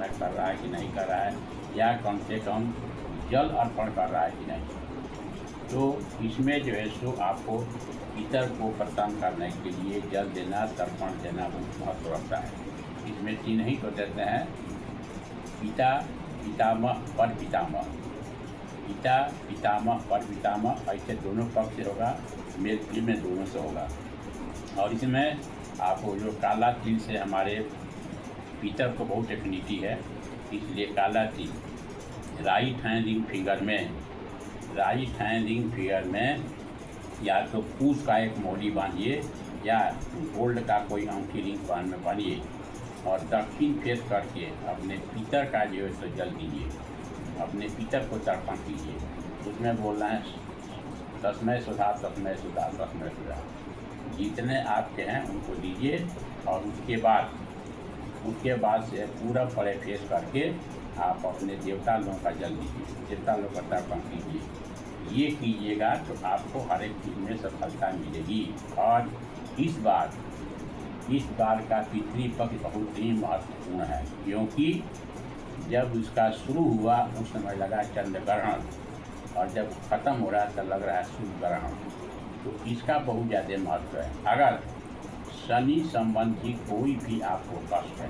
मेहनत कर रहा है कि नहीं कर रहा है, या कम से कम जल अर्पण कर रहा है कि नहीं। तो इसमें जो है सो आपको पितर को प्रसन्न करने के लिए जल देना, तर्पण देना बहुत महत्व रखता है। इसमें तीन ही को देते हैं, पिता, पितामह, पर पितामह। पिता, पितामह, पर पितामह, ऐसे दोनों पक्ष से होगा, मेल में दोनों से होगा। और इसमें आपको जो काला तिल से हमारे पितर को बहुत एफिनिटी है, इसलिए काला तिल राइट हैंड रिंग फिगर में या तो पूस का एक मोड़ी बांधिए या गोल्ड का कोई अंगूठी रिंग में बांधिए और दक्षिण फेस करके अपने पितर का जो है सो जल दीजिए, अपने पितर को तर्पण कीजिए। उसमें बोलना है तस्मै सुधा, तस्मै सुधा, तस्मै सुधा। जितने आपके हैं उनको दीजिए और उसके बाद से पूरा फड़े फेस करके आप अपने देवता लोगों का जल दीजिए, देवता लोगों का तर्पण कीजिए। ये कीजिएगा तो आपको हर एक चीज़ में सफलता मिलेगी। और इस बार का पितृपक्ष बहुत ही महत्वपूर्ण है, क्योंकि जब उसका शुरू हुआ उस समय लगा चंद्र ग्रहण, और जब ख़त्म हो रहा तब लग रहा है सूर्य ग्रहण। तो इसका बहुत ज़्यादा महत्व है। अगर शनि संबंधी कोई भी आपको कष्ट है,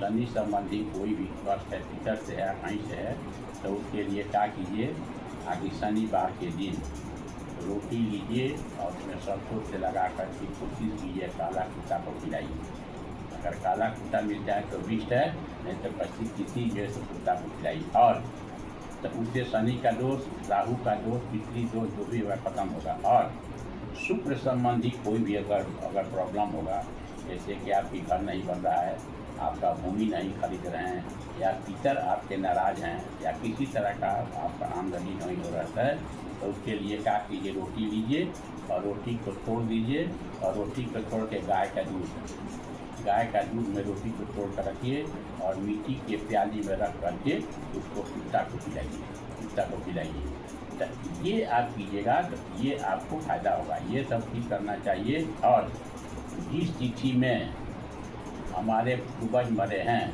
शनि संबंधी कोई भी कष्ट है, पितर से है, कहीं से है, तो उसके लिए क्या कीजिए, आगे शनिवार के दिन रोटी लीजिए और उसमें सरसों से लगा करके कोशिश कीजिए काला कुत्ता को खिलाइए। अगर काला कुत्ता मिल जाए तो विष्ट है, नहीं तो किसी जैसे कुत्ता को खिलाइए। और तो उससे शनि का दोष, राहु का दोष, पितृ दोष जो भी होगा खत्म होगा। और शुक्र संबंधी कोई भी अगर प्रॉब्लम होगा, जैसे कि आपकी घर नहीं बन रहा है, आपका भूमि नहीं खरीद रहे हैं, या पितर आपके नाराज़ हैं, या किसी तरह का आपका आमदनी नहीं हो रहा है, तो उसके लिए क्या कीजिए, रोटी लीजिए और रोटी को तोड़ दीजिए और रोटी को तोड़ के गाय का दूध में रोटी को तोड़ कर रखिए और मिट्टी के प्याली में रख करके उसको कुत्ता को खिलाइए। तो ये आप कीजिएगा तो ये आपको फ़ायदा होगा। ये सब चीज़ करना चाहिए। और जिस तिथि में हमारे पूर्वज मरे हैं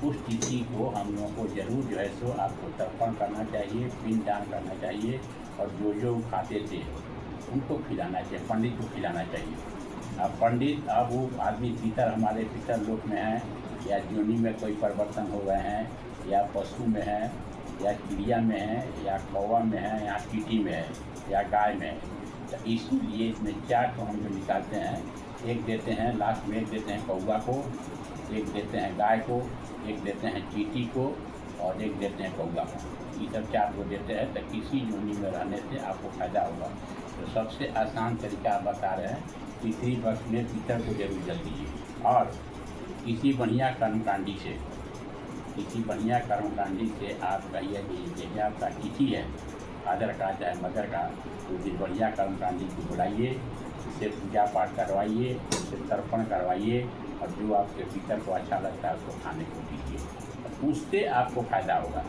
उस तिथि को हम लोगों को जरूर जो है सो आपको तर्पण करना चाहिए, पिंडदान करना चाहिए, और जो खाते थे उनको खिलाना चाहिए, पंडित को खिलाना चाहिए। अब पंडित, अब वो आदमी हमारे पितर लोक में हैं, या योनि में कोई परिवर्तन हो गए हैं, या पशु में है, या चिड़िया में है, या कौवा में है, या चींटी में है, या गाय में है। तो इसीलिए इसमें 4 को हम जो निकालते हैं, एक देते हैं लास्ट में, एक देते हैं कौवा को, एक देते हैं गाय को, एक देते हैं चींटी को, और एक देते हैं कौवा को। ये सब 4 को देते हैं। तो किसी योनि में रहने से आपको फ़ायदा होगा। तो सबसे आसान तरीका आप बता रहे हैं, पितृपक्ष में पितर को जरूर जल दीजिए। और किसी बढ़िया कर्मकांडी से आप कहिए कि जैसे आपका तिथि है, फादर का चाहे मदर का, तो फिर बढ़िया कर्मकांडी को बुलाइए, उससे पूजा पाठ करवाइए, उससे तर्पण करवाइए, और जो आपके पितर को अच्छा लगता है उसको खाने को दीजिए। उससे आपको फ़ायदा होगा।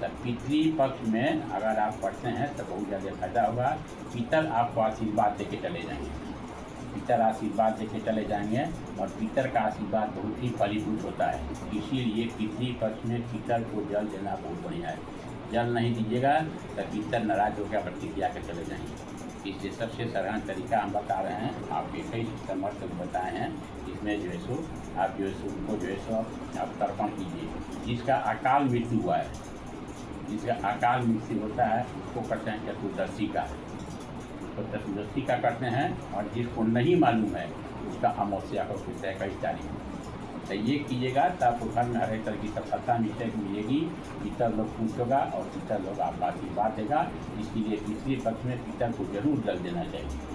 तो पितृपक्ष में अगर आप पढ़ते हैं तो बहुत ज़्यादा फायदा होगा। पितर आपको आशीर्वाद देके चले जाएंगे, और पितर का आशीर्वाद बहुत ही फलीभूत होता है। इसीलिए पितृपक्ष में पितर को जल देना बहुत बढ़िया है। जल नहीं दीजिएगा तो पितर नाराज होकर प्रतिक्रिया के चले जाएंगे। इसलिए सबसे साधारण तरीका हम बता रहे हैं, आपके कई समर्थ बताए हैं। इसमें जो है सो आप जो है सो उनको जो है सो आप तर्पण कीजिए। जिसका अकाल मृत्यु हुआ है, जिसका अकाल मृत्यु होता है उसको करते हैं चतुर्दशी का, उसको चतुर्दशी का करते हैं। और जिसको नहीं मालूम है उसका अमावस्या को करते हैं 21 तारीख। तो ये कीजिएगा तो आपको घर में हर एक तरह की सफलता मिलेगी। पितर लोग खुश होगा और पितर लोग आपका आशीर्वाद देगा। इसलिए पितृपक्ष में पितर को जरूर जल देना चाहिए।